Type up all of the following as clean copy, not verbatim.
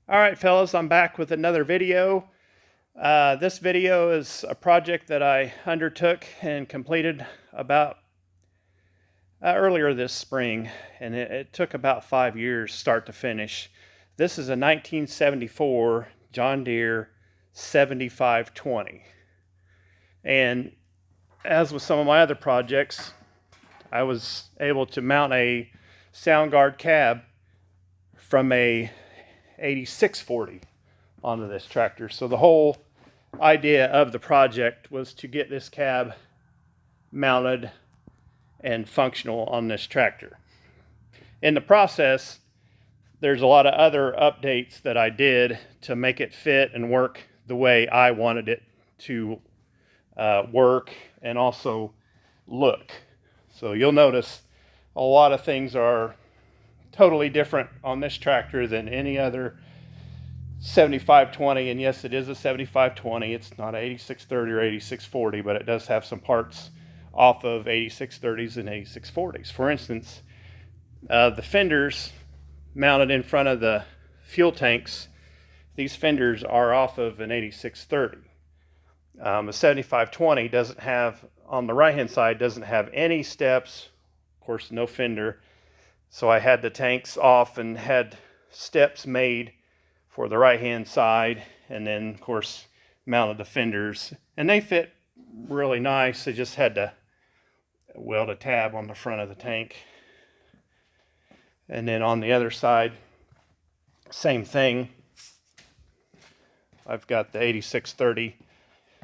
All right, fellas, I'm back with another video. This video is a project that I undertook and completed about earlier this spring, and it took about 5 years start to finish. This is a 1974 John Deere 7520. And as with some of my other projects, I was able to mount a Sound-Gard cab from a 8640 onto this tractor. So the whole idea of the project was to get this cab mounted and functional on this tractor. In the process, there's a lot of other updates that I did to make it fit and work the way I wanted it to work and also look. So you'll notice a lot of things are totally different on this tractor than any other 7520, and yes, it is a 7520. It's not an 8630 or 8640, but it does have some parts off of 8630s and 8640s. For instance, the fenders mounted in front of the fuel tanks, these fenders are off of an 8630. The 7520 doesn't have, on the right hand side, doesn't have any steps, of course no fender, so I had the tanks off and had steps made for the right hand side, and then of course mounted the fenders, and they fit really nice. I just had to weld a tab on the front of the tank. And then on the other side, same thing. I've got the 8630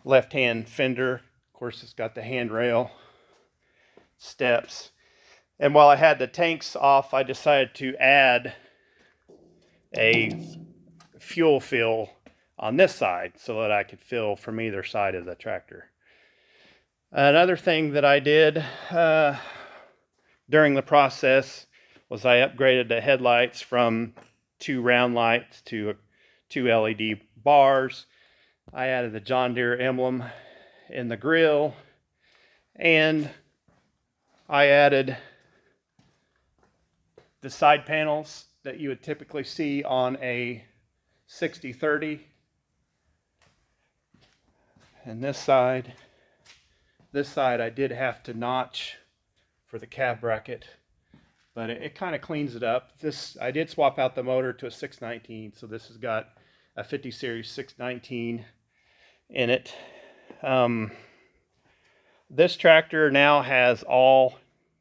left hand fender. Of course, it's got the handrail, steps. And while I had the tanks off, I decided to add a fuel fill on this side so that I could fill from either side of the tractor. Another thing that I did during the process was I upgraded the headlights from 2 round lights to 2 LED bars. I added the John Deere emblem in the grill, and I added the side panels that you would typically see on a 6030. And this side I did have to notch for the cab bracket, but it kind of cleans it up. I did swap out the motor to a 619, so this has got a 50 series 619 in it. This tractor now has all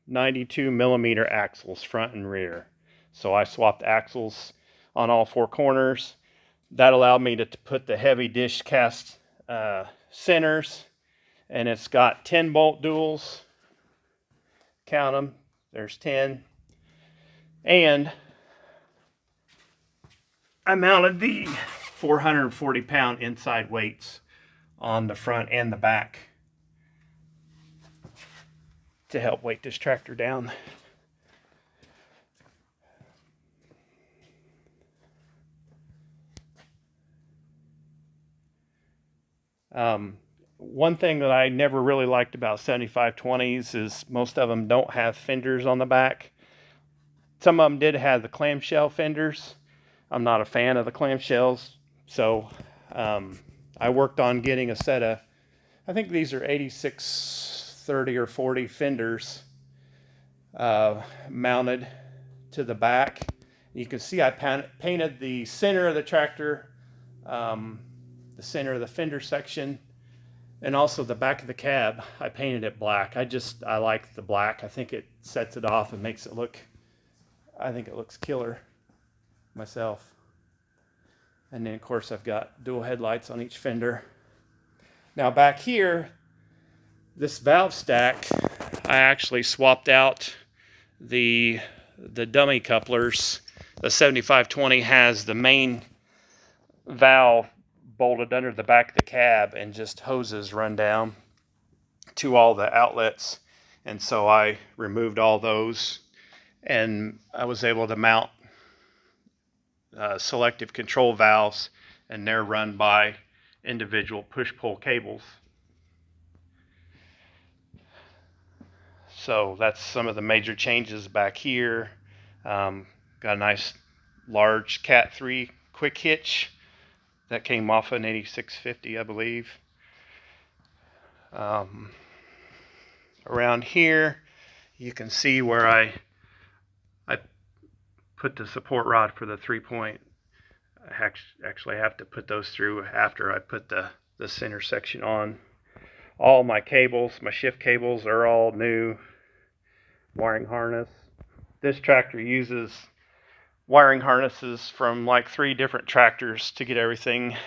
92 millimeter axles, front and rear. So I swapped axles on all 4 corners. That allowed me to put the heavy dish cast centers, and it's got 10 bolt duals. Count them, there's 10. And I mounted the 440 pound inside weights on the front and the back to help weight this tractor down. One thing that I never really liked about 7520s is most of them don't have fenders on the back. Some of them did have the clamshell fenders. I'm not a fan of the clamshells, so I worked on getting a set of, I think these are 8630 or 40 fenders mounted to the back. You can see I painted the center of the tractor, the center of the fender section, and also the back of the cab. I painted it black. I like the black. I think it sets it off and makes it look, I think it looks killer myself. And then of course I've got dual headlights on each fender. Now back here, this valve stack, I actually swapped out the dummy couplers. The 7520 has the main valve bolted under the back of the cab, and just hoses run down to all the outlets. And so I removed all those, and I was able to mount selective control valves, and they're run by individual push-pull cables. So that's some of the major changes back here. Got a nice large Cat 3 quick hitch that came off an 8650, I believe. Around here you can see where I put the support rod for the 3-point. I actually have to put those through after I put the center section on. All my cables, my shift cables, are all new wiring harness. This tractor uses wiring harnesses from like 3 different tractors to get everything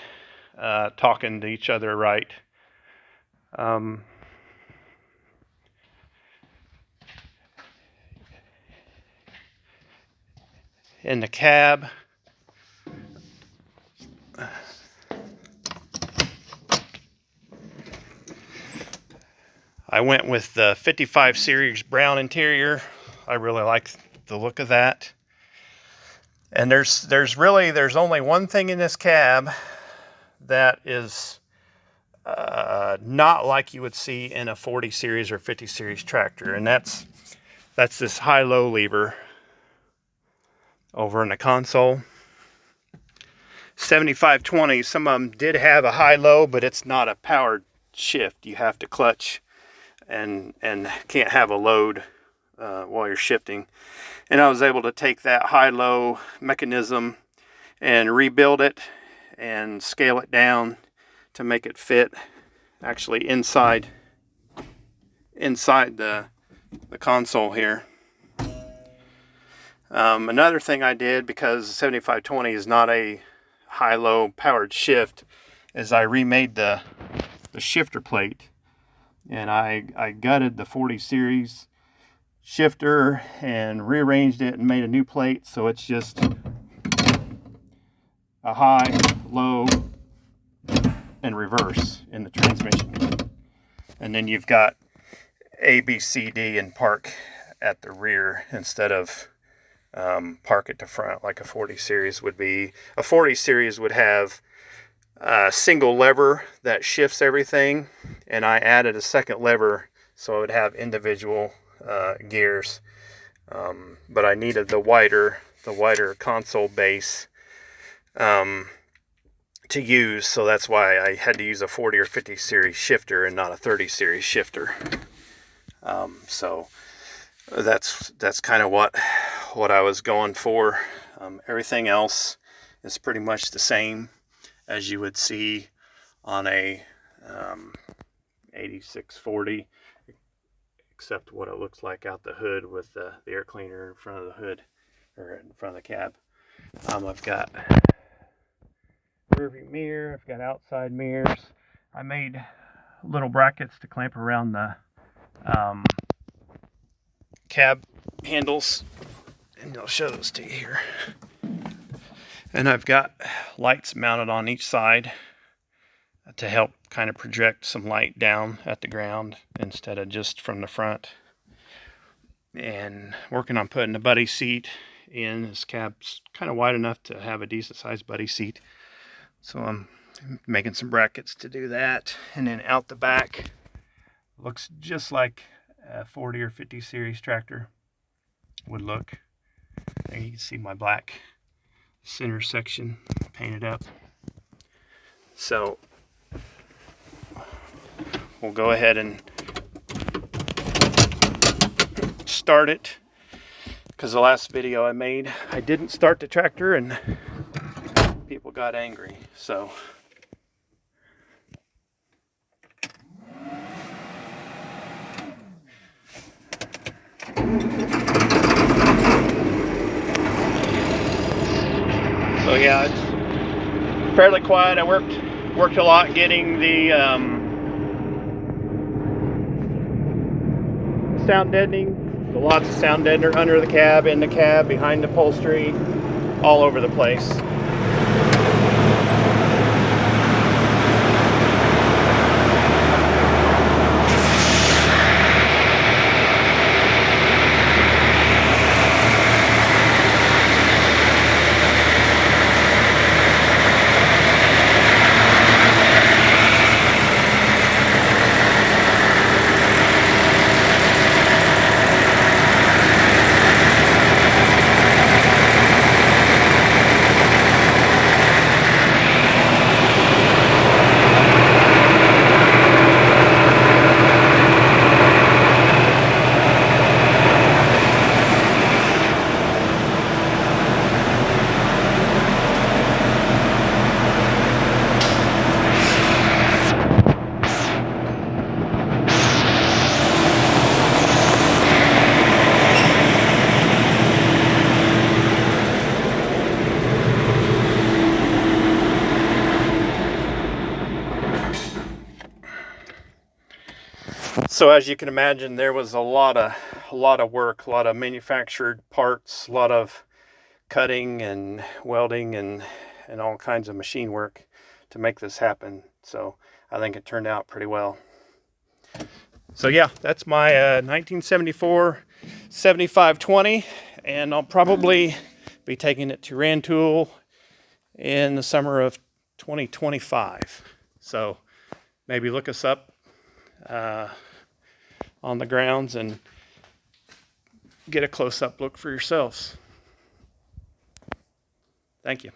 talking to each other right. In the cab, I went with the 55 series brown interior. I really like the look of that. And there's only one thing in this cab that is not like you would see in a 40 series or 50 series tractor, and that's this high-low lever over in the console. 7520, some of them did have a high-low, but it's not a powered shift. You have to clutch and can't have a load while you're shifting. And I was able to take that high-low mechanism and rebuild it and scale it down to make it fit actually inside the console here. Another thing I did, because 7520 is not a high-low powered shift, is I remade the shifter plate, and I gutted the 40 series shifter and rearranged it and made a new plate, so it's just a high, low, and reverse in the transmission. And then you've got A, B, C, D, and park at the rear instead of park at the front like a 40 series would be. A 40 series would have a single lever that shifts everything, and I added a second lever so it would have individual gears. But I needed the wider console base to use, so that's why I had to use a 40 or 50 series shifter and not a 30 series shifter. So that's kind of what I was going for. Everything else is pretty much the same as you would see on a 8640, except what it looks like out the hood with the air cleaner in front of the hood, or in front of the cab. I've got rearview mirror, I've got outside mirrors. I made little brackets to clamp around the cab handles, and I'll show those to you here. And I've got lights mounted on each side to help kind of project some light down at the ground instead of just from the front. And working on putting the buddy seat in. This cab's kind of wide enough to have a decent sized buddy seat, so I'm making some brackets to do that. And then out the back, looks just like a 40 or 50 series tractor would look. There you can see my black center section painted up. So we'll go ahead and start it, because the last video I made, I didn't start the tractor and people got angry. So yeah, it's fairly quiet. I worked a lot getting the sound deadening. So lots of sound deadener under the cab, in the cab, behind the upholstery, all over the place. So as you can imagine, there was a lot of work, a lot of manufactured parts, a lot of cutting and welding and all kinds of machine work to make this happen. So I think it turned out pretty well. So yeah, that's my 1974 7520, and I'll probably be taking it to Rantoul in the summer of 2025. So maybe look us up on the grounds and get a close-up look for yourselves. Thank you.